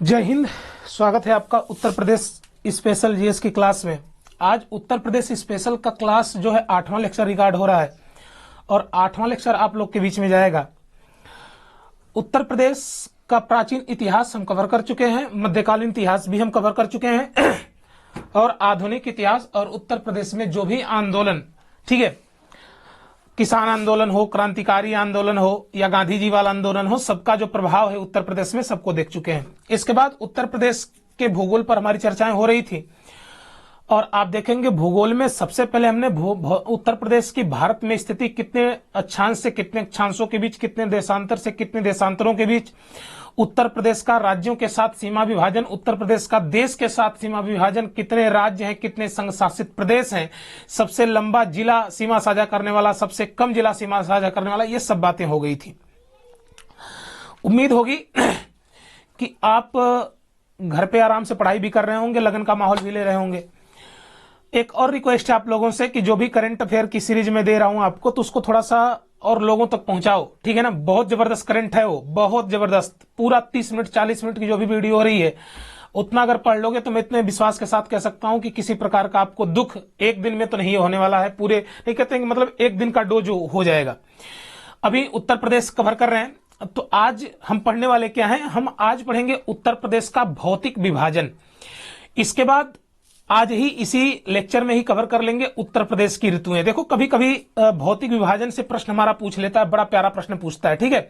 जय हिंद। स्वागत है आपका उत्तर प्रदेश स्पेशल जीएस की क्लास में। आज उत्तर प्रदेश स्पेशल का क्लास जो है 8वां लेक्चर रिकॉर्ड हो रहा है और 8वां लेक्चर आप लोग के बीच में जाएगा। उत्तर प्रदेश का प्राचीन इतिहास हम कवर कर चुके हैं, मध्यकालीन इतिहास भी हम कवर कर चुके हैं और आधुनिक इतिहास और उत्तर प्रदेश में जो भी आंदोलन, ठीक है, किसान आंदोलन हो, क्रांतिकारी आंदोलन हो या गांधी जी वाला आंदोलन हो, सबका जो प्रभाव है उत्तर प्रदेश में सबको देख चुके हैं। इसके बाद उत्तर प्रदेश के भूगोल पर हमारी चर्चाएं हो रही थी और आप देखेंगे भूगोल में सबसे पहले हमने उत्तर प्रदेश की भारत में स्थिति कितने अक्षांश से कितने अक्षांशों के बीच, कितने देशांतर से कितने देशांतरों के बीच, उत्तर प्रदेश का राज्यों के साथ सीमा विभाजन, उत्तर प्रदेश का देश के साथ सीमा विभाजन, कितने राज्य हैं, कितने संघ शासित प्रदेश हैं, सबसे लंबा जिला सीमा साझा करने वाला, सबसे कम जिला सीमा साझा करने वाला, ये सब बातें हो गई थी। उम्मीद होगी कि आप घर पे आराम से पढ़ाई भी कर रहे होंगे, लगन का माहौल भी ले रहे होंगे। एक और रिक्वेस्ट है आप लोगों से कि जो भी करंट अफेयर की सीरीज में दे रहा हूं आपको, तो उसको थोड़ा सा और लोगों तक पहुंचाओ, ठीक है ना। बहुत जबरदस्त करंट है वो, बहुत जबरदस्त। पूरा 30 मिनट 40 मिनट की जो भी वीडियो हो रही है उतना अगर पढ़ लोगे तो मैं इतने विश्वास के साथ कह सकता हूं कि किसी प्रकार का आपको दुख एक दिन में तो नहीं होने वाला है। पूरे नहीं कहते हैं, मतलब एक दिन का डोज हो जाएगा। अभी उत्तर प्रदेश कवर कर रहे हैं, तो आज हम पढ़ने वाले क्या हैं, हम आज पढ़ेंगे उत्तर प्रदेश का भौतिक विभाजन। इसके बाद आज ही इसी लेक्चर में ही कवर कर लेंगे उत्तर प्रदेश की ऋतुएं। देखो कभी कभी भौतिक विभाजन से प्रश्न हमारा पूछ लेता है, बड़ा प्यारा प्रश्न पूछता है, ठीक है,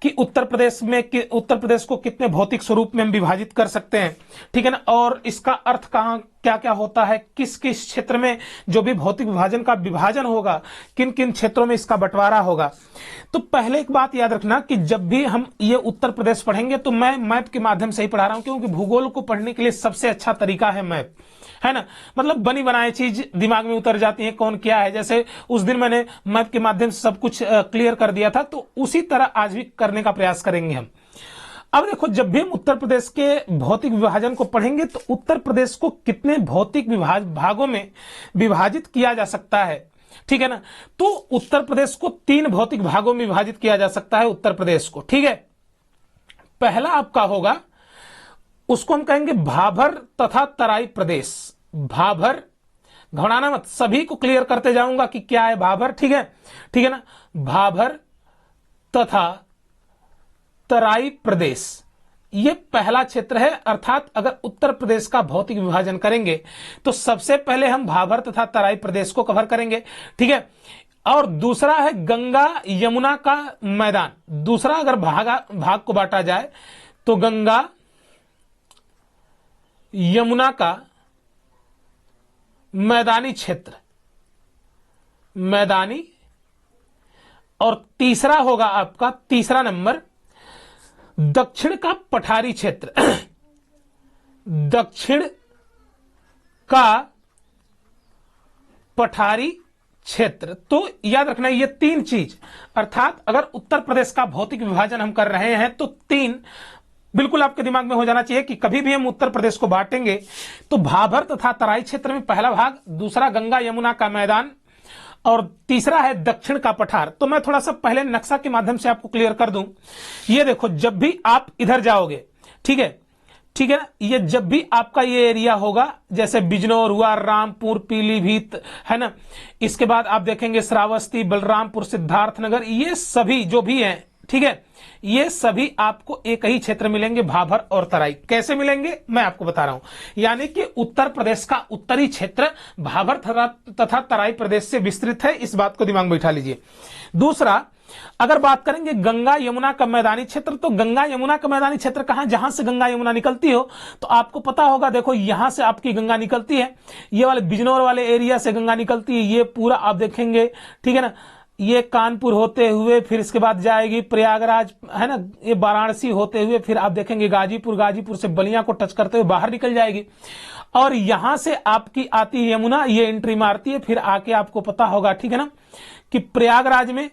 कि उत्तर प्रदेश को कितने भौतिक स्वरूप में हम विभाजित कर सकते हैं, ठीक है ना, और इसका अर्थ कहां क्या क्या होता है, किस किस क्षेत्र में जो भी भौतिक विभाजन का विभाजन होगा, किन किन क्षेत्रों में इसका बंटवारा होगा। तो पहले एक बात याद रखना कि जब भी हम ये उत्तर प्रदेश पढ़ेंगे तो मैं मैप के माध्यम से ही पढ़ा रहा हूं, क्योंकि भूगोल को पढ़ने के लिए सबसे अच्छा तरीका है मैप, है ना। मतलब बनी बनाई चीज दिमाग में उतर जाती है, कौन क्या है। जैसे उस दिन मैंने मैप के माध्यम से सब कुछ क्लियर कर दिया था, तो उसी तरह आज भी करने का प्रयास करेंगे हम। अब देखो, जब भी हम उत्तर प्रदेश के भौतिक विभाजन को पढ़ेंगे तो उत्तर प्रदेश को कितने भौतिक भागों में विभाजित किया जा सकता है, ठीक है ना। तो उत्तर प्रदेश को 3 भौतिक भागों में विभाजित किया जा सकता है उत्तर प्रदेश को, ठीक है। पहला आपका होगा, उसको हम कहेंगे भाबर तथा तराई प्रदेश। भाबर, घबराना मत, सभी को क्लियर करते जाऊंगा कि क्या है भाबर, ठीक है, ठीक है ना। भाबर तथा तराई प्रदेश, यह पहला क्षेत्र है। अर्थात अगर उत्तर प्रदेश का भौतिक विभाजन करेंगे तो सबसे पहले हम भाबर तथा तराई प्रदेश को कवर करेंगे, ठीक है। और दूसरा है गंगा यमुना का मैदान। दूसरा अगर भाग को बांटा जाए तो गंगा यमुना का मैदानी क्षेत्र, मैदानी। और तीसरा होगा आपका, तीसरा नंबर, दक्षिण का पठारी क्षेत्र। दक्षिण का पठारी क्षेत्र। तो याद रखना ये 3 चीज, अर्थात अगर उत्तर प्रदेश का भौतिक विभाजन हम कर रहे हैं तो 3 बिल्कुल आपके दिमाग में हो जाना चाहिए कि कभी भी हम उत्तर प्रदेश को बांटेंगे तो भाबर तथा तराई क्षेत्र में पहला भाग, दूसरा गंगा यमुना का मैदान और तीसरा है दक्षिण का पठार। तो मैं थोड़ा सा पहले नक्शा के माध्यम से आपको क्लियर कर दूं। ये देखो, जब भी आप इधर जाओगे, ठीक है, ठीक है ना, ये जब भी आपका ये एरिया होगा, जैसे बिजनौर हुआ, रामपुर, पीलीभीत, है ना, इसके बाद आप देखेंगे श्रावस्ती, बलरामपुर, सिद्धार्थनगर, ये सभी जो भी हैं, ठीक है, ये सभी आपको एक ही क्षेत्र मिलेंगे, भाबर और तराई। कैसे मिलेंगे मैं आपको बता रहा हूं। यानी कि उत्तर प्रदेश का उत्तरी क्षेत्र भाबर तथा तराई प्रदेश से विस्तृत है, इस बात को दिमाग में बैठा लीजिए। दूसरा, अगर बात करेंगे गंगा यमुना का मैदानी क्षेत्र, तो गंगा यमुना का मैदानी क्षेत्र कहां, जहां से गंगा यमुना निकलती हो, तो आपको पता होगा, देखो यहां से आपकी गंगा निकलती है, ये वाले बिजनौर वाले एरिया से गंगा निकलती है, ये पूरा आप देखेंगे, ठीक है ना, ये कानपुर होते हुए फिर इसके बाद जाएगी प्रयागराज, है ना, ये वाराणसी होते हुए फिर आप देखेंगे गाजीपुर, गाजीपुर से बलिया को टच करते हुए बाहर निकल जाएगी और यहां से आपकी आती है यमुना, ये एंट्री मारती है, फिर आके आपको पता होगा, ठीक है ना, कि प्रयागराज में,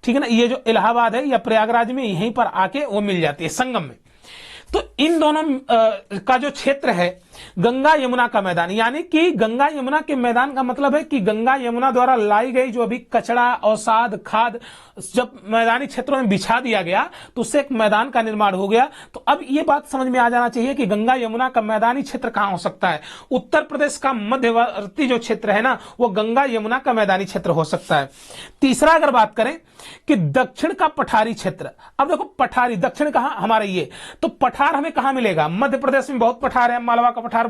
ठीक है ना, ये जो इलाहाबाद है या प्रयागराज में यहीं पर आके वो मिल जाती है संगम में। तो इन दोनों का जो क्षेत्र है गंगा यमुना का मैदान, यानी कि गंगा यमुना के मैदान का मतलब है कि गंगा यमुना द्वारा लाई गई जो भी कचरा, अवसाद, खाद जब मैदानी क्षेत्रों में बिछा दिया गया तो उससे एक मैदान का निर्माण हो गया। तो अब ये बात समझ में आ जाना चाहिए कि गंगा यमुना का मैदानी क्षेत्र कहां हो सकता है। उत्तर प्रदेश का मध्यवर्ती जो क्षेत्र है ना, वो गंगा यमुना का मैदानी क्षेत्र हो सकता है। तीसरा अगर बात करें कि दक्षिण का पठारी क्षेत्र, अब देखो पठारी दक्षिण कहां, हमारे ये तो पठार हमें कहां मिलेगा, मध्य प्रदेश में बहुत पठार है, मालवा का पठार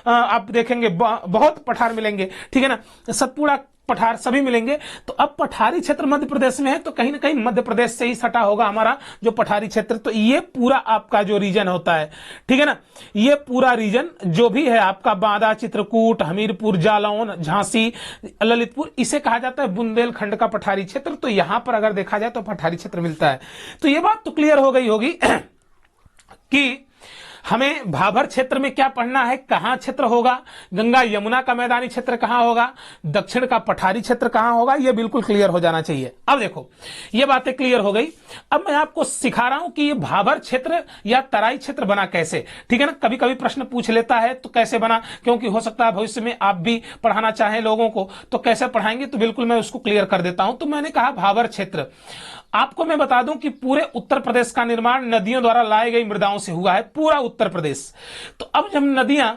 आप देखेंगे बहुत पठार मिलेंगे, ठीक है ना, सतपुड़ा पठार सभी मिलेंगे। तो अब पठारी क्षेत्र मध्य प्रदेश में है तो कहीं ना कहीं मध्य प्रदेश से ही सटा होगा हमारा जो पठारी क्षेत्र। तो ये पूरा आपका जो रीजन होता है, ठीक है ना, ये पूरा रीजन जो भी है आपका बांदा, चित्रकूट, हमीरपुर, जालौन, झांसी, ललितपुर, इसे कहा जाता है बुंदेलखंड का पठारी क्षेत्र। तो यहां पर अगर देखा जाए तो पठारी क्षेत्र मिलता है। तो ये बात तो क्लियर हो गई होगी कि हमें भाबर क्षेत्र में क्या पढ़ना है, कहां क्षेत्र होगा, गंगा यमुना का मैदानी क्षेत्र कहां होगा, दक्षिण का पठारी क्षेत्र कहां होगा, यह बिल्कुल क्लियर हो जाना चाहिए। अब देखो ये बातें क्लियर हो गई। अब मैं आपको सिखा रहा हूं कि ये भाबर क्षेत्र या तराई क्षेत्र बना कैसे, ठीक है ना। कभी कभी प्रश्न पूछ लेता है तो कैसे बना, क्योंकि हो सकता है भविष्य में आप भी पढ़ाना चाहें लोगों को, तो कैसे पढ़ाएंगे, तो बिल्कुल मैं उसको क्लियर कर देता हूं। तो मैंने कहा भाबर क्षेत्र, आपको मैं बता दूं कि पूरे उत्तर प्रदेश का निर्माण नदियों द्वारा लाई गई मृदाओं से हुआ है, पूरा उत्तर प्रदेश। तो अब जब नदियां,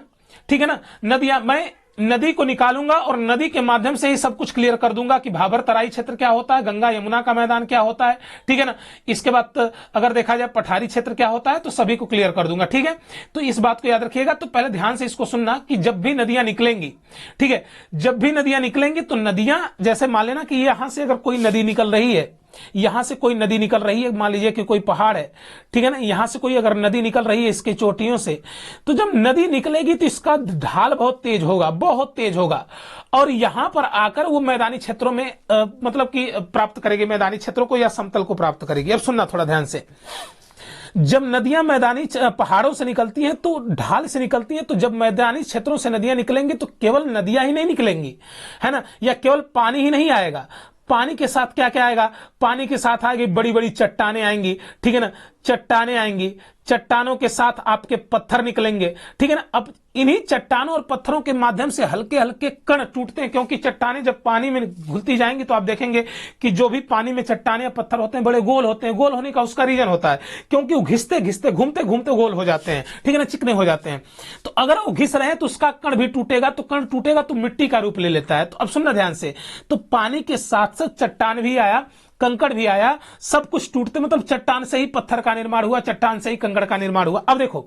ठीक है ना, नदियां, मैं नदी को निकालूंगा और नदी के माध्यम से ही सब कुछ क्लियर कर दूंगा कि भाबर तराई क्षेत्र क्या होता है, गंगा यमुना का मैदान क्या होता है, ठीक है ना। इसके बाद अगर देखा जाए पठारी क्षेत्र क्या होता है तो सभी को क्लियर कर दूंगा, ठीक है। तो इस बात को याद रखिएगा। तो पहले ध्यान से इसको सुनना कि जब भी नदियां निकलेंगी, ठीक है, जब भी नदियां निकलेंगी तो नदियां, जैसे मान लेना कि यहां से अगर कोई नदी निकल रही है, यहां से कोई नदी निकल रही है, मान लीजिए कि कोई पहाड़ है, ठीक है ना, यहां से कोई अगर नदी निकल रही है इसके चोटियों से, तो जब नदी निकलेगी तो इसका ढाल बहुत तेज होगा, बहुत तेज होगा, और यहां पर आकर वो मैदानी क्षेत्रों में मतलब कि प्राप्त करेगी, मैदानी क्षेत्रों को या समतल को प्राप्त करेगी। अब सुनना थोड़ा ध्यान से, जब नदियां मैदानी पहाड़ों से निकलती हैं तो ढाल से निकलती हैं, तो जब मैदानी क्षेत्रों से नदियां निकलेंगी तो केवल नदियां ही नहीं निकलेंगी, है ना, या केवल पानी ही नहीं आएगा, पानी के साथ क्या क्या आएगा, पानी के साथ आएगी बड़ी बड़ी चट्टानें आएंगी, ठीक है ना, चट्टानें आएंगी, चट्टानों के साथ आपके पत्थर निकलेंगे, ठीक है ना। अब इन्हीं चट्टानों और पत्थरों के माध्यम से हल्के हल्के कण टूटते हैं, क्योंकि चट्टानें जब पानी में घुलती जाएंगी तो आप देखेंगे कि जो भी पानी में चट्टानें या पत्थर होते हैं बड़े गोल होते हैं। गोल होने का उसका रीजन होता है क्योंकि वो घिसते घिसते घूमते घूमते गोल हो जाते हैं, ठीक है ना, चिकने हो जाते हैं। तो अगर वो घिस रहे हैं तो उसका कण भी टूटेगा, तो कण टूटेगा तो मिट्टी का रूप ले लेता है। तो अब सुनना ध्यान से, तो पानी के साथ साथ चट्टान भी आया, कंकड़ भी आया, सब कुछ टूटते, मतलब चट्टान से ही पत्थर का निर्माण हुआ, चट्टान से ही कंकड़ का निर्माण हुआ। अब देखो,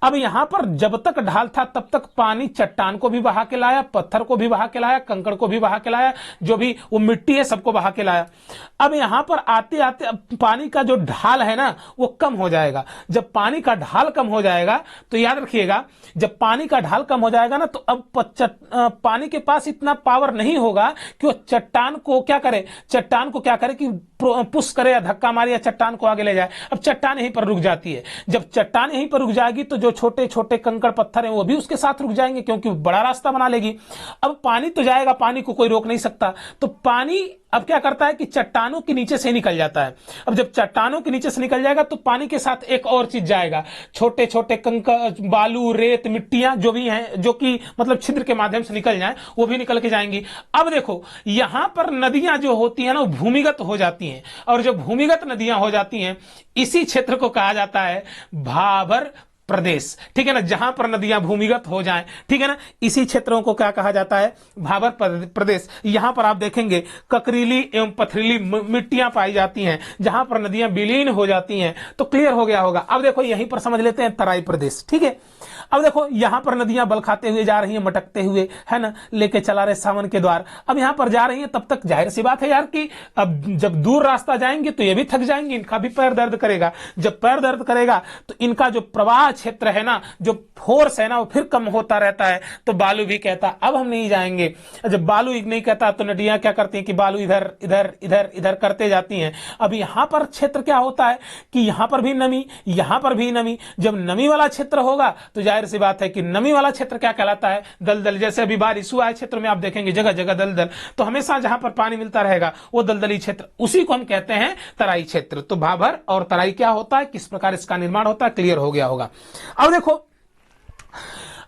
अब यहां पर जब तक ढाल था तब तक पानी चट्टान को भी बहा के लाया, पत्थर को भी बहा के लाया, कंकड़ को भी बहा के लाया, जो भी वो मिट्टी है सबको बहा के लाया। अब यहां पर आते आते पानी का जो ढाल है ना वो कम हो जाएगा। जब पानी का ढाल कम हो जाएगा तो याद रखिएगा, जब पानी का ढाल कम हो जाएगा ना तो अब पानी के पास इतना पावर नहीं होगा कि वो चट्टान को क्या करे, चट्टान को क्या करे कि पुश करे या धक्का मारे या चट्टान को आगे ले जाए। अब चट्टान यहीं पर रुक जाती है। जब चट्टान यहीं पर रुक जाएगी तो जो छोटे छोटे कंकड़ पत्थर हैं वो भी उसके साथ रुक जाएंगे, क्योंकि बड़ा रास्ता बना लेगी। अब पानी तो जाएगा, पानी को कोई रोक नहीं सकता, तो पानी अब क्या करता है कि चट्टानों के नीचे से निकल जाता है। अब जब चट्टानों के नीचे से निकल जाएगा तो पानी के साथ एक और चीज जाएगा, छोटे छोटे कंकड़, बालू, रेत, मिट्टियां जो भी हैं, जो कि मतलब छिद्र के माध्यम से निकल जाएं, वो भी निकल के जाएंगी। अब देखो यहां पर नदियां जो होती है ना वो भूमिगत हो जाती हैं, और जब भूमिगत नदियां हो जाती हैं इसी क्षेत्र को कहा जाता है भाबर प्रदेश, ठीक है ना, जहां पर नदियां भूमिगत हो जाएं, ठीक है ना, इसी क्षेत्रों को क्या कहा जाता है, भाबर प्रदेश। यहां पर आप देखेंगे ककरीली एवं पथरीली मिट्टियां पाई जाती हैं जहां पर नदियां विलीन हो जाती हैं। तो क्लियर हो गया होगा। अब देखो यहीं पर समझ लेते हैं तराई प्रदेश, ठीक है। अब देखो यहां पर नदियां बल खाते हुए जा रही हैं, मटकते हुए, है ना, लेके चला रहे सावन के द्वार। अब यहां पर जा रही हैं, तब तक जाहिर सी बात है यार कि अब जब दूर रास्ता जाएंगे तो ये भी थक जाएंगे, इनका भी पैर दर्द करेगा। जब पैर दर्द करेगा तो इनका जो प्रवाह क्षेत्र है ना, जो फोर्स है ना, वो फिर कम होता रहता है। तो बालू भी कहता अब हम नहीं जाएंगे। जब बालू नहीं कहता तो नदियां क्या करती हैं कि बालू इधर इधर इधर इधर करते जाती हैं। अब यहां पर क्षेत्र क्या होता है कि यहां पर भी नमी, यहां पर भी नमी। जब नमी वाला क्षेत्र होगा तो जाहिर सी बात है कि नमी वाला क्षेत्र क्या कहलाता है, दलदल। जैसे अभी बारिश हुआ है क्षेत्र में आप देखेंगे जगह जगह दलदल, तो हमेशा जहां पर पानी मिलता रहेगा वो दलदली क्षेत्र, उसी को हम कहते हैं तराई क्षेत्र। तो भाबर और तराई क्या होता है, किस प्रकार इसका निर्माण होता है, क्लियर हो गया होगा। अब देखो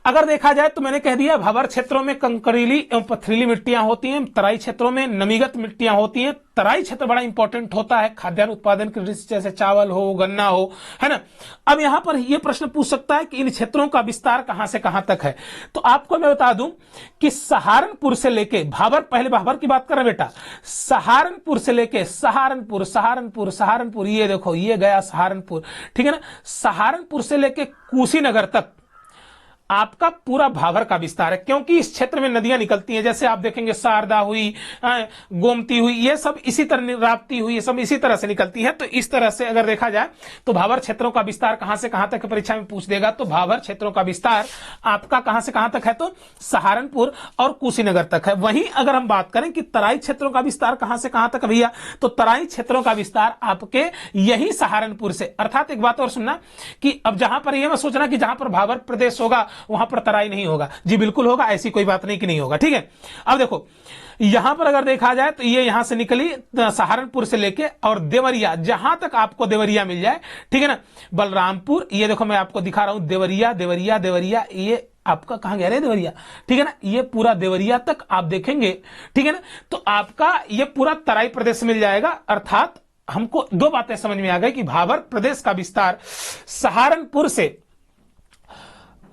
अगर देखा जाए तो मैंने कह दिया भावर क्षेत्रों में कंकरीली एवं पथरीली मिट्टियां होती हैं, तराई क्षेत्रों में नमीगत मिट्टियां होती हैं। तराई क्षेत्र बड़ा इंपॉर्टेंट होता है खाद्यान्न उत्पादन के दृष्टि से, जैसे चावल हो, गन्ना हो, है ना। अब यहां पर यह प्रश्न पूछ सकता है कि इन क्षेत्रों का विस्तार कहां से कहां तक है। तो आपको मैं बता दूं कि सहारनपुर से लेके भावर, पहले भावर की बात कर रहे बेटा, सहारनपुर से लेके सहारनपुर सहारनपुर सहारनपुर, ये देखो ये गया सहारनपुर, ठीक है ना। सहारनपुर से लेके कुशीनगर तक आपका पूरा भावर का विस्तार है, क्योंकि इस क्षेत्र में नदियां निकलती हैं। जैसे आप देखेंगे शारदा हुई, गोमती हुई, ये सब इसी तरह, राप्ती हुई, ये सब इसी तरह से निकलती है। तो इस तरह से अगर देखा जाए तो भावर क्षेत्रों का विस्तार कहां से कहां तक परीक्षा में पूछ देगा। तो भावर क्षेत्रों का विस्तार आपका कहां से कहां तक है, तो सहारनपुर और कुशीनगर तक है। वहीं अगर हम बात करें कि तराई क्षेत्रों का विस्तार कहां से कहां तक भैया, तो तराई क्षेत्रों का विस्तार आपके यही सहारनपुर से, अर्थात एक बात और सुनना कि अब जहां पर यह मत सोचना कि जहां पर भावर प्रदेश होगा वहां पर तराई नहीं होगा, जी बिल्कुल होगा, ऐसी कोई बात नहीं कि नहीं होगा, ठीक है। अब देखो यहां पर अगर देखा जाए तो ये यहां से निकली सहारनपुर से लेके और देवरिया, जहां तक आपको देवरिया मिल जाए, ठीक है ना। बलरामपुर, ये देखो मैं आपको दिखा रहा हूं, देवरिया देवरिया देवरिया, ये आपका कहां गया रे देवरिया, ठीक है ना। ये पूरा देवरिया तक आप देखेंगे, ठीक है ना। तो आपका ये पूरा तराई प्रदेश मिल जाएगा। अर्थात हमको दो बातें समझ में आ गई कि भावर प्रदेश का विस्तार सहारनपुर से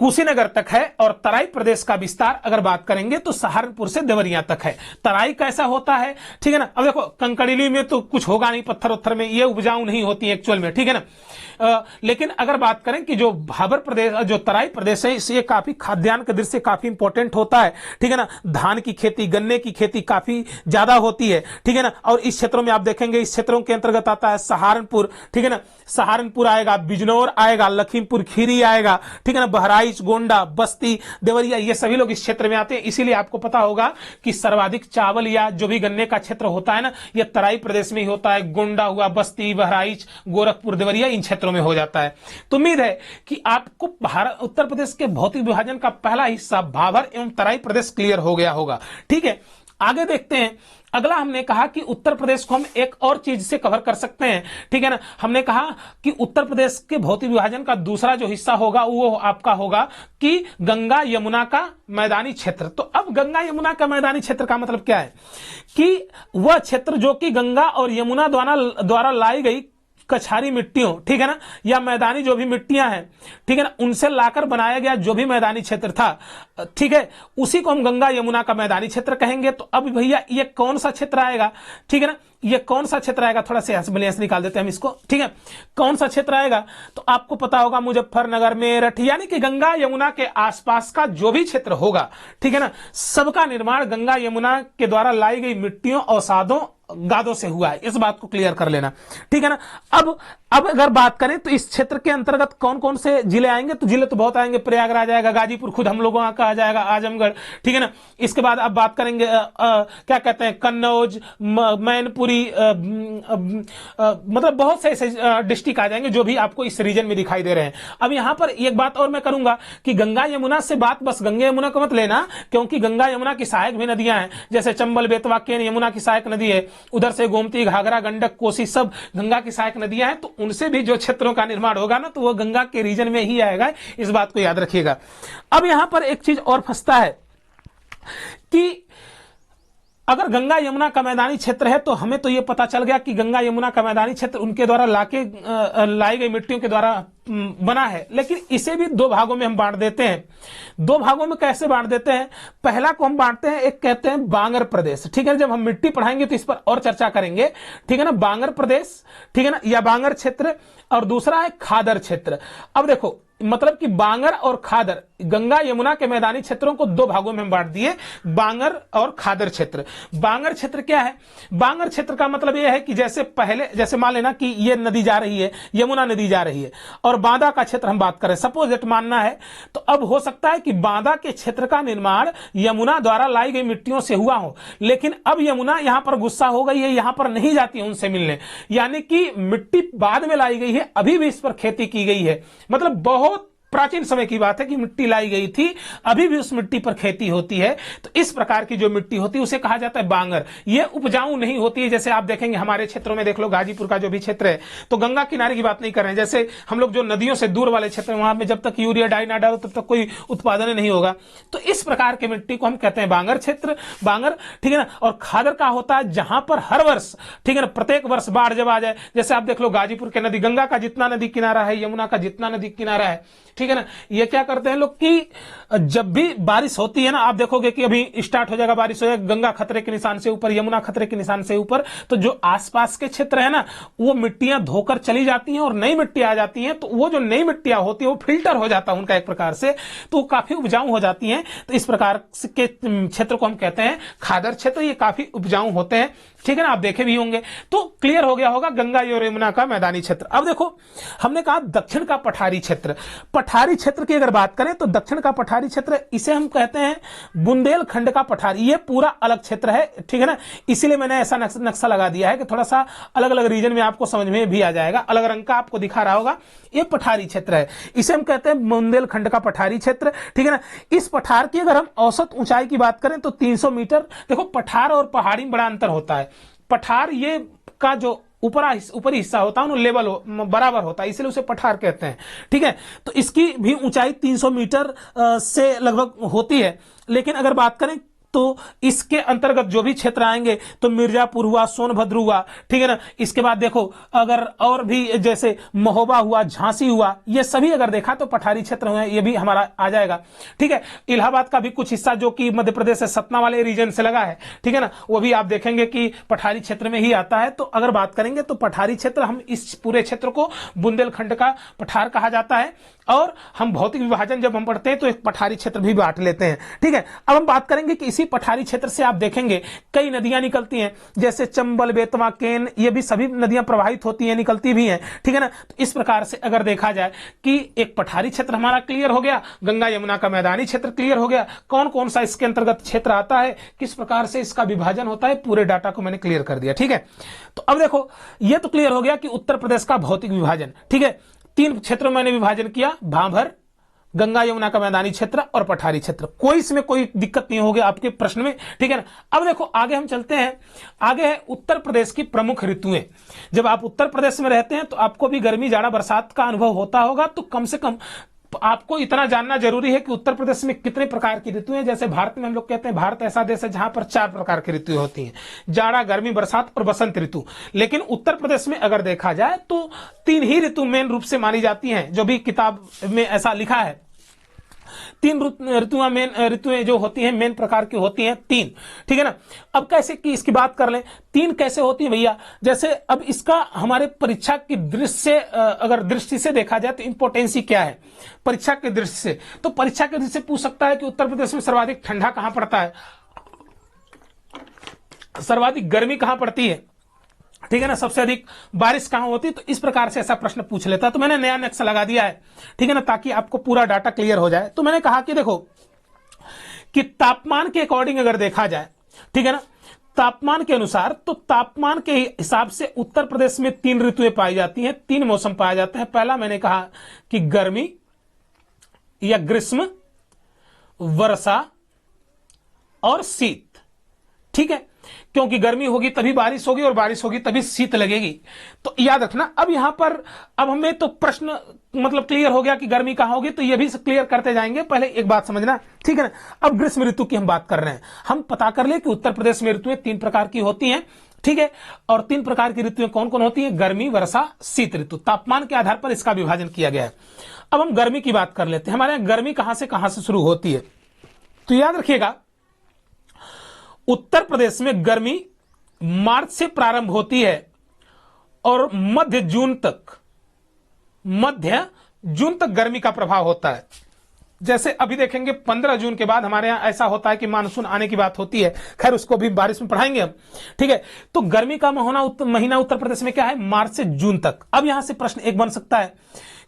कुशीनगर तक है और तराई प्रदेश का विस्तार अगर बात करेंगे तो सहारनपुर से देवरिया तक है। तराई कैसा होता है, ठीक है ना। अब देखो कंकड़ीली में तो कुछ होगा नहीं, पत्थर उत्थर में ये उपजाऊ नहीं होती एक्चुअल में, ठीक है ना। लेकिन अगर बात करें कि जो भावर प्रदेश, जो तराई प्रदेश है, ये काफी खाद्यान्न के दृष्टि से काफी इंपॉर्टेंट होता है, ठीक है ना। धान की खेती, गन्ने की खेती काफी ज्यादा होती है, ठीक है ना। और इस क्षेत्रों में आप देखेंगे, इस क्षेत्रों के अंतर्गत आता है सहारनपुर, ठीक है ना। सहारनपुर आएगा, बिजनौर आएगा, लखीमपुर खीरी आएगा, ठीक है ना। बहराइच, गोंडा, बस्ती, देवरिया, ये सभी लोग इस क्षेत्र में आते हैं। इसीलिए आपको पता होगा कि सर्वाधिक चावल या जो भी गन्ने का क्षेत्र होता है ना, यह तराई प्रदेश में ही होता है। गोंडा हुआ, बस्ती, बहराइच, गोरखपुर, देवरिया, इन क्षेत्रों में हो जाता है। तो उम्मीद है कि आपको भारत उत्तर प्रदेश के भौतिक विभाजन का पहला हिस्सा भावर एवं तराई प्रदेश क्लियर हो गया होगा, ठीक है। आगे देखते हैं। अगला हमने कहा कि उत्तर प्रदेश को हम एक और चीज से कवर कर सकते हैं, ठीक है ना। हमने कहा कि उत्तर प्रदेश के भौतिक विभाजन का दूसरा जो हिस्सा होगा वो आपका होगा कि गंगा यमुना का मैदानी क्षेत्र। तो अब गंगा यमुना का मैदानी क्षेत्र का मतलब क्या है कि वह क्षेत्र जो कि गंगा और यमुना द्वारा लाई गई कछारी मिट्टियों, ठीक है ना, या मैदानी जो भी मिट्टियां हैं, ठीक है ना, उनसे लाकर बनाया गया जो भी मैदानी क्षेत्र था, ठीक है, उसी को हम गंगा यमुना का मैदानी क्षेत्र कहेंगे। तो अब भैया ये कौन सा क्षेत्र आएगा, ठीक है ना, ये कौन सा क्षेत्र आएगा, थोड़ा सा बैलेंस निकाल देते हैं हम इसको, ठीक है। कौन सा क्षेत्र आएगा, तो आपको पता होगा मुजफ्फरनगर, मेरठ, यानी कि गंगा यमुना के आसपास का जो भी क्षेत्र होगा, ठीक है ना, सबका निर्माण गंगा यमुना के द्वारा लाई गई मिट्टियों, औषधों, गादों से हुआ है। इस बात को क्लियर कर लेना, ठीक है ना। अब अगर बात करें तो इस क्षेत्र के अंतर्गत कौन कौन से जिले आएंगे, तो जिले तो बहुत आएंगे, प्रयागराज आएगा, गाजीपुर खुद हम लोगों का आ जाएगा, आजमगढ़, ठीक है ना। इसके बाद अब बात करेंगे क्या कहते हैं, कन्नौज, मैनपुरी, मतलब बहुत से ऐसे डिस्ट्रिक्ट आ जाएंगे जो भी आपको इस रीजन में दिखाई दे रहे हैं। अब यहां पर एक बात और मैं करूंगा कि गंगा यमुना से बात बस गंगा यमुना को मत लेना, क्योंकि गंगा यमुना की सहायक भी नदियां हैं, जैसे चंबल, बेतवा, केन यमुना की सहायक नदी है, उधर से गोमती, घाघरा, गंडक, कोसी, सब गंगा की सहायक नदियां हैं। तो उनसे भी जो क्षेत्रों का निर्माण होगा ना, तो वो गंगा के रीजन में ही आएगा, इस बात को याद रखिएगा। अब यहां पर एक चीज और फंसता है कि अगर गंगा यमुना का मैदानी क्षेत्र है तो हमें तो यह पता चल गया कि गंगा यमुना का मैदानी क्षेत्र उनके द्वारा लाई गई मिट्टियों के द्वारा बना है, लेकिन इसे भी दो भागों में हम बांट देते हैं। दो भागों में कैसे बांट देते हैं, पहला को हम बांटते हैं, एक कहते हैं बांगर प्रदेश, ठीक है। जब हम मिट्टी पढ़ाएंगे तो इस पर और चर्चा करेंगे, ठीक है ना। बांगर प्रदेश, ठीक है ना, या बांगर क्षेत्र, और दूसरा है खादर क्षेत्र। अब देखो मतलब कि बांगर और खादर, गंगा यमुना के मैदानी क्षेत्रों को दो भागों में हम बांट दिए, बांगर और खादर क्षेत्र। बांगर क्षेत्र क्या है, बांगर क्षेत्र का मतलब यह है कि जैसे मान लेना कि ये नदी जा रही है, यमुना नदी जा रही है, और बांदा का क्षेत्र हम बात करें, सपोज दैट मानना है, तो अब हो सकता है कि बांदा के क्षेत्र का निर्माण यमुना द्वारा लाई गई मिट्टियों से हुआ हो, लेकिन अब यमुना यहां पर गुस्सा हो गई है, यहां पर नहीं जाती है उनसे मिलने, यानी कि मिट्टी बाद में लाई गई है, अभी भी इस पर खेती की गई है। मतलब बहुत प्राचीन समय की बात है कि मिट्टी लाई गई थी, अभी भी उस मिट्टी पर खेती होती है। तो इस प्रकार की जो मिट्टी होती है उसे कहा जाता है बांगर। ये उपजाऊ नहीं होती है। जैसे आप देखेंगे हमारे क्षेत्रों में, देख लो गाजीपुर का जो भी क्षेत्र है, तो गंगा किनारे की बात नहीं कर रहे हैं, जैसे हम लोग जो नदियों से दूर वाले क्षेत्र में, वहां में जब तक यूरिया डाई ना डालो तब तक कोई उत्पादन नहीं होगा। तो इस प्रकार की मिट्टी को हम कहते हैं बांगर क्षेत्र, बांगर, ठीक है ना। और खादर का होता है जहां पर हर वर्ष, ठीक है ना, प्रत्येक वर्ष बाढ़ जब आ जाए, जैसे आप देख लो गाजीपुर के नदी, गंगा का जितना नदी किनारा है, यमुना का जितना नदी किनारा है, ठीक है ना, ये क्या करते हैं लोग कि जब भी बारिश होती है ना, आप देखोगे कि अभी स्टार्ट हो जाएगा, बारिश हो जाएगा, गंगा खतरे के निशान से ऊपर, यमुना खतरे के निशान से ऊपर, तो जो आसपास के क्षेत्र है ना, वो मिट्टियां धोकर चली जाती हैं और नई मिट्टी आ जाती हैं। तो वो जो नई मिट्टियां होती है वो फिल्टर हो जाता है उनका एक प्रकार से, तो वो काफी उपजाऊ हो जाती हैं। तो इस प्रकार के क्षेत्र को हम कहते हैं खादर क्षेत्र। ये काफी उपजाऊ होते हैं, ठीक है ना, आप देखे भी होंगे। तो क्लियर हो गया होगा गंगा और यमुना का मैदानी क्षेत्र। अब देखो, हमने कहा दक्षिण का पठारी क्षेत्र। पठारी क्षेत्र की अगर बात करें तो दक्षिण का पठारी क्षेत्र, इसे हम कहते हैं बुंदेलखंड का पठारी। ये पूरा अलग क्षेत्र है, ठीक है ना, इसीलिए मैंने ऐसा नक्शा लगा दिया है कि थोड़ा सा अलग अलग रीजन में आपको समझ में भी आ जाएगा। अलग रंग का आपको दिखा रहा होगा, ये पठारी क्षेत्र है, इसे हम कहते हैं बुंदेलखंड का पठारी क्षेत्र, ठीक है ना। इस पठार की अगर हम औसत ऊंचाई की बात करें तो 300 मीटर। देखो, पठार और पहाड़ी में बड़ा अंतर होता है। पठार ये का जो ऊपरी हिस्सा होता है, लेवल बराबर होता है, इसलिए उसे पठार कहते हैं, ठीक है। तो इसकी भी ऊंचाई 300 मीटर से लगभग होती है। लेकिन अगर बात करें तो इसके अंतर्गत जो भी क्षेत्र आएंगे, तो मिर्जापुर हुआ, सोनभद्र हुआ, ठीक है ना। इसके बाद देखो, अगर और भी जैसे महोबा हुआ, झांसी हुआ, ये सभी अगर देखा तो पठारी क्षेत्र हुए, ये भी हमारा आ जाएगा, ठीक है। इलाहाबाद का भी कुछ हिस्सा जो कि मध्य प्रदेश से सतना वाले रीजन से लगा है, ठीक है ना, वो भी आप देखेंगे कि पठारी क्षेत्र में ही आता है। तो अगर बात करेंगे तो पठारी क्षेत्र, हम इस पूरे क्षेत्र को बुंदेलखंड का पठार कहा जाता है। और हम भौतिक विभाजन जब हम पढ़ते हैं तो एक पठारी क्षेत्र भी बांट लेते हैं, ठीक है। अब हम बात करेंगे कि इसी पठारी क्षेत्र से आप देखेंगे कई नदियां निकलती हैं, जैसे चंबल, बेतवा, केन, ये भी सभी नदियां प्रवाहित होती हैं, निकलती भी हैं, ठीक है ना। तो इस प्रकार से अगर देखा जाए कि एक पठारी क्षेत्र हमारा क्लियर हो गया, गंगा यमुना का मैदानी क्षेत्र क्लियर हो गया, कौन कौन सा इसके अंतर्गत क्षेत्र आता है, किस प्रकार से इसका विभाजन होता है, पूरे डाटा को मैंने क्लियर कर दिया, ठीक है। तो अब देखो, ये तो क्लियर हो गया कि उत्तर प्रदेश का भौतिक विभाजन, ठीक है। 3 क्षेत्रों में मैंने विभाजन किया, भाभर, गंगा यमुना का मैदानी क्षेत्र और पठारी क्षेत्र। कोई इसमें कोई दिक्कत नहीं होगी आपके प्रश्न में, ठीक है ना। अब देखो आगे हम चलते हैं। आगे है उत्तर प्रदेश की प्रमुख ऋतुएं। जब आप उत्तर प्रदेश में रहते हैं तो आपको भी गर्मी, जाड़ा, बरसात का अनुभव होता होगा। तो कम से कम आपको इतना जानना जरूरी है कि उत्तर प्रदेश में कितने प्रकार की ऋतुएं। जैसे भारत में हम लोग कहते हैं भारत ऐसा देश है जहां पर 4 प्रकार की ऋतुएं होती हैं, जाड़ा, गर्मी, बरसात और बसंत ऋतु। लेकिन उत्तर प्रदेश में अगर देखा जाए तो 3 ही ऋतु मेन रूप से मानी जाती हैं, जो भी किताब में ऐसा लिखा है। 3 ऋतुएं जो होती हैं मेन प्रकार की होती हैं 3, ठीक है ना। अब कैसे की इसकी बात कर लें, 3 कैसे होती है भैया। जैसे अब इसका हमारे परीक्षा की दृष्टि से अगर दृष्टि से देखा जाए तो इंपोर्टेंसी क्या है परीक्षा की दृष्टि से। तो परीक्षा की दृष्टि से पूछ सकता है कि उत्तर प्रदेश में सर्वाधिक ठंडा कहां पड़ता है, सर्वाधिक गर्मी कहां पड़ती है, ठीक है ना, सबसे अधिक बारिश कहां होती है। तो इस प्रकार से ऐसा प्रश्न पूछ लेता है। तो मैंने नया नक्शा लगा दिया है, ठीक है ना, ताकि आपको पूरा डाटा क्लियर हो जाए। तो मैंने कहा कि देखो कि तापमान के अकॉर्डिंग अगर देखा जाए, ठीक है ना, तापमान के अनुसार, तो तापमान के हिसाब से उत्तर प्रदेश में 3 ऋतुएं पाई जाती हैं, 3 मौसम पाए जाते हैं। पहला मैंने कहा कि गर्मी या ग्रीष्म, वर्षा और शीत, ठीक है। क्योंकि गर्मी होगी तभी बारिश होगी और बारिश होगी तभी शीत लगेगी। तो याद रखना। अब यहां पर अब हमें तो प्रश्न मतलब क्लियर हो गया कि गर्मी कहां होगी, तो ये भी क्लियर करते जाएंगे। पहले एक बात समझना, ठीक है ना। अब ग्रीष्म ऋतु की हम बात कर रहे हैं। हम पता कर ले कि उत्तर प्रदेश में ऋतुएं 3 प्रकार की होती हैं, ठीक है। और 3 प्रकार की ऋतुएं कौन कौन होती हैं, गर्मी, वर्षा, शीत ऋतु। तापमान के आधार पर इसका विभाजन किया गया है। अब हम गर्मी की बात कर लेते हैं। हमारे यहां गर्मी कहां से शुरू होती है, तो याद रखिएगा उत्तर प्रदेश में गर्मी मार्च से प्रारंभ होती है और मध्य जून तक गर्मी का प्रभाव होता है। जैसे अभी देखेंगे 15 जून के बाद हमारे यहां ऐसा होता है कि मानसून आने की बात होती है। खैर उसको भी बारिश में पढ़ाएंगे हम, ठीक है। तो गर्मी का महीना उत्तर प्रदेश में क्या है, मार्च से जून तक। अब यहां से प्रश्न एक बन सकता है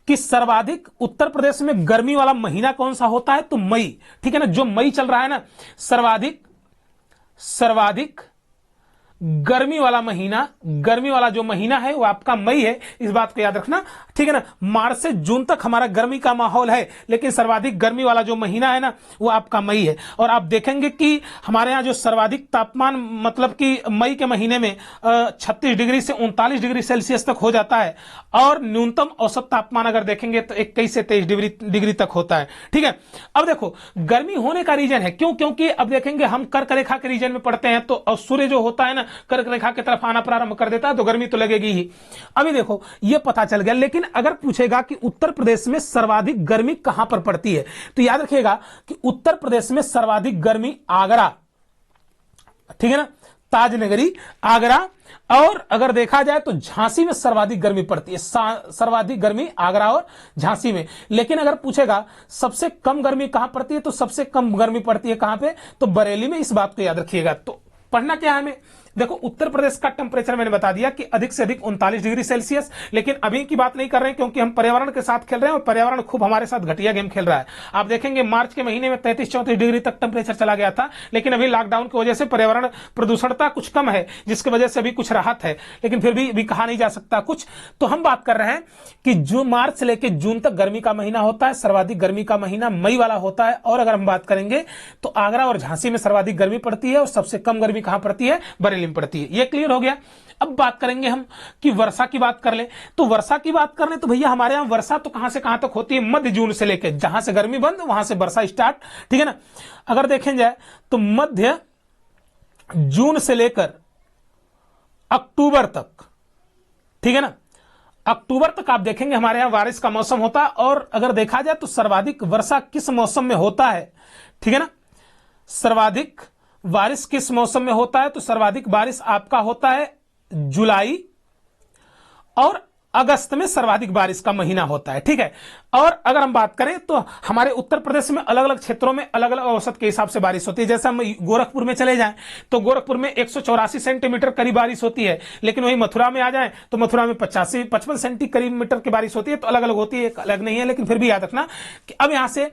कि सर्वाधिक उत्तर प्रदेश में गर्मी वाला महीना कौन सा होता है, तो मई, ठीक है ना। जो मई चल रहा है ना, सर्वाधिक गर्मी वाला महीना, गर्मी वाला जो महीना है वो आपका मई है, इस बात को याद रखना, ठीक है ना। मार्च से जून तक हमारा गर्मी का माहौल है, लेकिन सर्वाधिक गर्मी वाला जो महीना है ना वो आपका मई है। और आप देखेंगे कि हमारे यहाँ जो सर्वाधिक तापमान मतलब कि मई के महीने में 36 डिग्री से 39 डिग्री सेल्सियस तक हो जाता है, और न्यूनतम औसत तापमान अगर देखेंगे तो 21 से 23 डिग्री तक होता है, ठीक है। अब देखो गर्मी होने का रीजन है क्यों, क्योंकि अब देखेंगे हम कर्क रेखा के रीजन में पढ़ते हैं, तो सूर्य जो होता है ना कर्क रेखा की तरफ आना प्रारंभ कर देता है, तो गर्मी तो लगेगी ही। अभी देखो ये पता चल गया, लेकिन अगर पूछेगा कि उत्तर प्रदेश में सर्वाधिक गर्मी कहां पर पड़ती है, तो याद रखिएगा कि उत्तर प्रदेश में सर्वाधिक गर्मी आगरा, ठीक है ना, ताजनगरी आगरा, और अगर देखा जाए तो झांसी में सर्वाधिक गर्मी पड़ती है, सर्वाधिक गर्मी आगरा और झांसी में। लेकिन अगर पूछेगा सबसे कम गर्मी कहां पड़ती है, तो सबसे कम गर्मी पड़ती है कहां पे, तो बरेली में। इस बात को याद रखिएगा। तो पढ़ना क्या है हमें, देखो उत्तर प्रदेश का टेम्परेचर मैंने बता दिया कि अधिक से अधिक 39 डिग्री सेल्सियस, लेकिन अभी की बात नहीं कर रहे हैं क्योंकि हम पर्यावरण के साथ खेल रहे हैं और पर्यावरण खूब हमारे साथ घटिया गेम खेल रहा है। आप देखेंगे मार्च के महीने में 33-34 डिग्री तक टेम्परेचर चला गया था, लेकिन अभी लॉकडाउन की वजह से पर्यावरण प्रदूषणता कुछ कम है, जिसकी वजह से अभी कुछ राहत है, लेकिन फिर भी कहा नहीं जा सकता कुछ। तो हम बात कर रहे हैं कि जो मार्च से लेकर जून तक गर्मी का महीना होता है, सर्वाधिक गर्मी का महीना मई वाला होता है। और अगर हम बात करेंगे तो आगरा और झांसी में सर्वाधिक गर्मी पड़ती है, और सबसे कम गर्मी कहां पड़ती है, बरेली में पड़ती है। ये क्लियर हो गया। अब बात करेंगे हम कि वर्षा की बात कर ले, तो वर्षा की बात करने तो भैया हमारे यहां वर्षा तो कहां से कहां तक होती है, मध्य जून से लेकर, जहां से गर्मी बंद वहां से वर्षा स्टार्ट, ठीक है ना। अगर देखें जाए तो मध्य जून से लेकर अक्टूबर तक, ठीक है ना, अक्टूबर तक आप देखेंगे हमारे यहां बारिश का मौसम होता है। और अगर देखा जाए तो सर्वाधिक वर्षा किस मौसम में होता है, ठीक है ना, सर्वाधिक बारिश किस मौसम में होता है, तो सर्वाधिक बारिश आपका होता है जुलाई और अगस्त में सर्वाधिक बारिश का महीना होता है, ठीक है। और अगर हम बात करें तो हमारे उत्तर प्रदेश में अलग अलग क्षेत्रों में अलग अलग औसत के हिसाब से बारिश होती है। जैसे हम गोरखपुर में चले जाएं तो गोरखपुर में 184 सेंटीमीटर करीब बारिश होती है, लेकिन वही मथुरा में आ जाएं तो मथुरा में 55 सेंटीमीटर की बारिश होती है। तो अलग अलग होती है, एक अलग नहीं है, लेकिन फिर भी याद रखना कि अब यहां से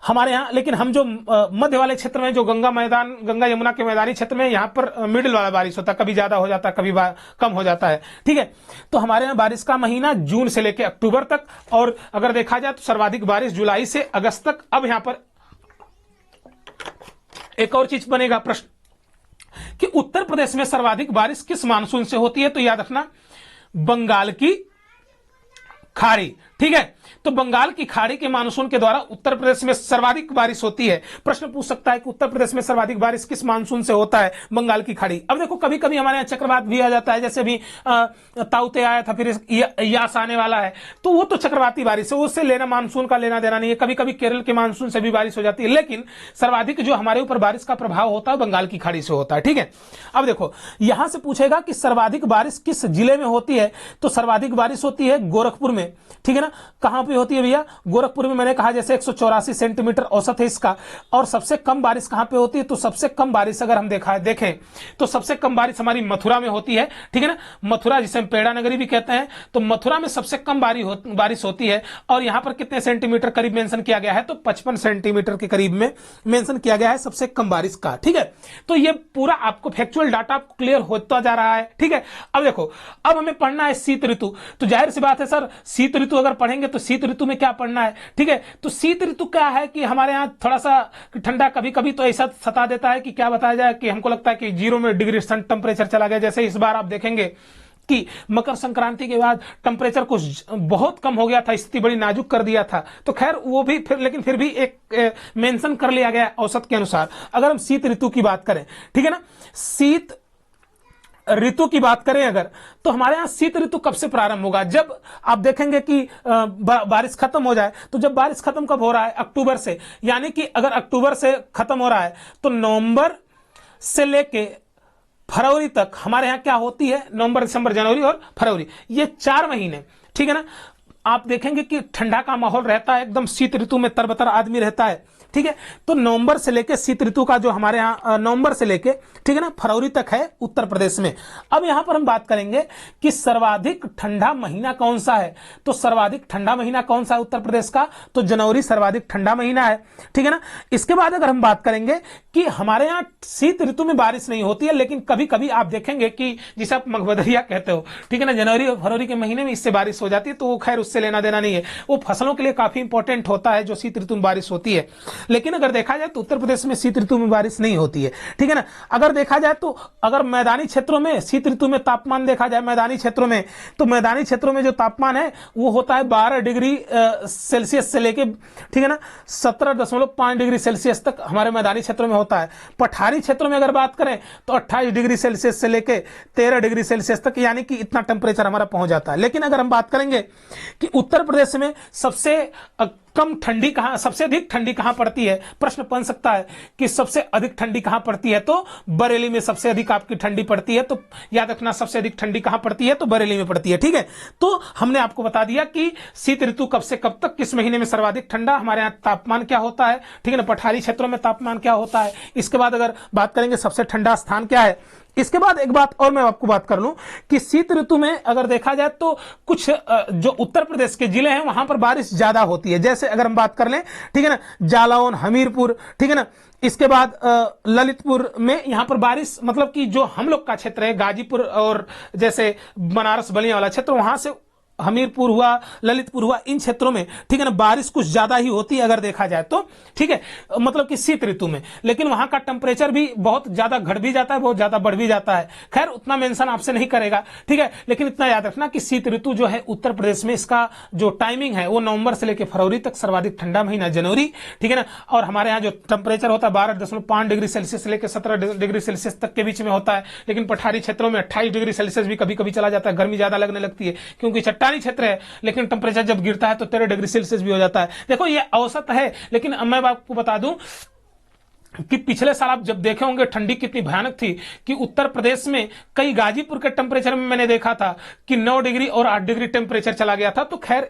हमारे यहाँ, लेकिन हम जो मध्य वाले क्षेत्र में, जो गंगा यमुना के मैदानी क्षेत्र में, यहाँ पर मिडिल वाला बारिश होता है, कभी ज्यादा हो जाता है कभी कम हो जाता है, ठीक है। तो हमारे यहाँ बारिश का महीना जून से लेकर अक्टूबर तक, और अगर देखा जाए तो सर्वाधिक बारिश जुलाई से अगस्त तक। अब यहां पर एक और चीज बनेगा प्रश्न कि उत्तर प्रदेश में सर्वाधिक बारिश किस मानसून से होती है, तो याद रखना बंगाल की खाड़ी, ठीक है। तो बंगाल की खाड़ी के मानसून के द्वारा उत्तर प्रदेश में सर्वाधिक बारिश होती है। प्रश्न पूछ सकता है कि उत्तर प्रदेश में सर्वाधिक बारिश किस मानसून से होता है, बंगाल की खाड़ी। अब देखो कभी कभी हमारे यहाँ चक्रवात भी आ जाता है, जैसे अभी ताउते आया था, फिर यास आने वाला है, तो वो तो चक्रवाती बारिश है, उससे लेना मानसून का लेना देना नहीं है। कभी कभी केरल के मानसून से भी बारिश हो जाती है, लेकिन सर्वाधिक जो हमारे ऊपर बारिश का प्रभाव होता है बंगाल की खाड़ी से होता है, ठीक है। अब देखो यहां से पूछेगा कि सर्वाधिक बारिश किस जिले में होती है, तो सर्वाधिक बारिश होती है गोरखपुर में, ठीक है ना। कहां पे होती है भैया, गोरखपुर में। मैंने कहा जैसे 184 सेंटीमीटर औसत है इसका। और सबसे कम बारिश कहां पे होती है, तो सबसे कम बारिश अगर हम देखें तो सबसे कम बारिश हमारी मथुरा में होती है, ठीक है ना। मथुरा जिसे हम पेड़ा नगरी भी कहते हैं, तो मथुरा में सबसे कम बारिश होती है। और यहां पर कितने सेंटीमीटर करीब मेंशन किया गया है, तो 55 सेंटीमीटर के करीब में मेंशन किया गया है सबसे कम बारिश का, ठीक है। तो ये पूरा आपको फैक्चुअल डाटा क्लियर होता जा रहा है, ठीक है। अब देखो अब हमें पढ़ना है शीत ऋतु। तो जाहिर सी बात है सर, शीत ऋतु अगर पढ़ेंगे तो शीत ऋतु में क्या पढ़ना है, ठीक है। तो शीत ऋतु क्या है कि हमारे यहाँ थोड़ा सा ठंडा कभी कभी तो ऐसा सता देता है कि क्या बताया जाए कि हमको लगता है कि 0 में डिग्री टेम्परेचर चला गया। जैसे इस बार आप देखेंगे कि मकर संक्रांति के बाद टेम्परेचर कुछ बहुत कम हो गया था, स्थिति बड़ी नाजुक कर दिया था। तो खैर वो भी लेकिन फिर भी एक मेंशन कर लिया गया औसत के अनुसार। अगर हम शीत ऋतु की बात करें, ठीक है ना, शीत ऋतु की बात करें अगर, तो हमारे यहां शीत ऋतु कब से प्रारंभ होगा, जब आप देखेंगे कि बारिश खत्म हो जाए। तो जब बारिश खत्म कब हो रहा है, अक्टूबर से। यानी कि अगर अक्टूबर से खत्म हो रहा है तो नवंबर से लेके फरवरी तक हमारे यहां क्या होती है, नवंबर दिसंबर जनवरी और फरवरी, ये 4 महीने, ठीक है ना। आप देखेंगे कि ठंडा का माहौल रहता है, एकदम शीत ऋतु में तरबतर आदमी रहता है। ठीक है। तो नवंबर से लेके शीत ऋतु का जो हमारे यहाँ नवंबर से लेके, ठीक है ना, फरवरी तक है उत्तर प्रदेश में। अब यहां पर हम बात करेंगे कि सर्वाधिक ठंडा महीना कौन सा है। तो सर्वाधिक ठंडा महीना कौन सा है उत्तर प्रदेश का, तो जनवरी सर्वाधिक ठंडा महीना है, ठीक है ना। इसके बाद अगर हम बात करेंगे कि हमारे यहाँ शीत ऋतु में बारिश नहीं होती है, लेकिन कभी कभी आप देखेंगे कि जिसे आप मगबदरिया कहते हो, ठीक है ना, जनवरी और फरवरी के महीने में इससे बारिश हो जाती है, तो वो खैर उससे लेना देना नहीं है, वो फसलों के लिए काफी इंपॉर्टेंट होता है जो शीत ऋतु में बारिश होती है। लेकिन अगर देखा जाए तो उत्तर प्रदेश में शीत ऋतु में बारिश नहीं होती है, ठीक है ना। अगर देखा जाए तो अगर मैदानी क्षेत्रों में शीत ऋतु में तापमान देखा जाए मैदानी क्षेत्रों में, तो मैदानी क्षेत्रों में जो तापमान है वो होता है 12 डिग्री सेल्सियस से लेके, ठीक है ना, 17.5 डिग्री सेल्सियस तक हमारे मैदानी क्षेत्रों में होता है। पठारी क्षेत्रों में अगर बात करें तो 28 डिग्री सेल्सियस से लेके 13 डिग्री सेल्सियस तक, यानी कि इतना टेम्परेचर हमारा पहुंच जाता है। लेकिन अगर हम बात करेंगे कि उत्तर प्रदेश में सबसे कम ठंडी कहां, सबसे अधिक ठंडी कहां पड़ती है, प्रश्न बन सकता है कि सबसे अधिक ठंडी कहां पड़ती है, तो बरेली में सबसे अधिक आपकी ठंडी पड़ती है। तो याद रखना, सबसे अधिक ठंडी कहां पड़ती है, तो बरेली में पड़ती है, ठीक है। तो हमने आपको बता दिया कि शीत ऋतु कब से कब तक, किस महीने में सर्वाधिक ठंडा, हमारे यहाँ तापमान क्या होता है, ठीक है ना, पठारी क्षेत्रों में तापमान क्या होता है। इसके बाद अगर बात करेंगे सबसे ठंडा स्थान क्या है। इसके बाद एक बात और मैं आपको बात कर लूं कि शीत ऋतु में अगर देखा जाए तो कुछ जो उत्तर प्रदेश के जिले हैं वहां पर बारिश ज्यादा होती है। जैसे अगर हम बात कर लें, ठीक है ना, जालौन, हमीरपुर, ठीक है ना, इसके बाद ललितपुर में यहां पर बारिश, मतलब कि जो हम लोग का क्षेत्र है गाजीपुर और जैसे बनारस बलिया वाला क्षेत्र, वहां से हमीरपुर हुआ, ललितपुर हुआ, इन क्षेत्रों में, ठीक है ना, बारिश कुछ ज्यादा ही होती है अगर देखा जाए तो, ठीक है, मतलब कि शीत ऋतु में। लेकिन वहां का टेम्परेचर भी बहुत ज्यादा घट भी जाता है, बहुत ज्यादा बढ़ भी जाता है। खैर उतना मेंशन आपसे नहीं करेगा, ठीक है, लेकिन इतना याद रखना कि शीत ऋतु जो है उत्तर प्रदेश में, इसका जो टाइमिंग है वो नवंबर से लेकर फरवरी तक, सर्वाधिक ठंडा महीना जनवरी, ठीक है ना। और हमारे यहाँ जो टेम्परेचर होता है 12.5 डिग्री सेल्सियस से लेकर 17 डिग्री सेल्सियस तक के बीच में होता है। लेकिन पठारी क्षेत्रों में 28 डिग्री सेल्सियस भी कभी कभी चला जाता है, गर्मी ज्यादा लगने लगती है क्योंकि चट्टानी क्षेत्र है। लेकिन टेम्परेचर जब गिरता है तो 13 डिग्री सेल्सियस भी हो जाता है। देखो ये औसत है, लेकिन मैं आपको बता दूं कि पिछले साल आप जब देखे होंगे ठंडी कितनी भयानक थी कि उत्तर प्रदेश में कई गाजीपुर के टेम्परेचर में मैंने देखा था कि 9 डिग्री और 8 डिग्री टेम्परेचर चला गया था। तो खैर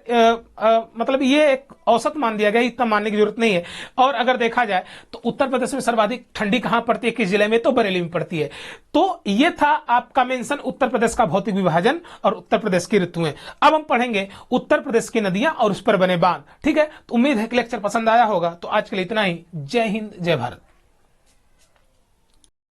मतलब ये एक औसत मान दिया गया, इतना मानने की जरूरत नहीं है। और अगर देखा जाए तो उत्तर प्रदेश में सर्वाधिक ठंडी कहां पड़ती है, किस जिले में, तो बरेली में पड़ती है। तो ये था आपका मेंशन उत्तर प्रदेश का भौतिक विभाजन और उत्तर प्रदेश की ऋतुएं। अब हम पढ़ेंगे उत्तर प्रदेश की नदियां और उस पर बने बांध, ठीक है। तो उम्मीद है कि लेक्चर पसंद आया होगा। तो आज के लिए इतना ही। जय हिंद, जय भारत।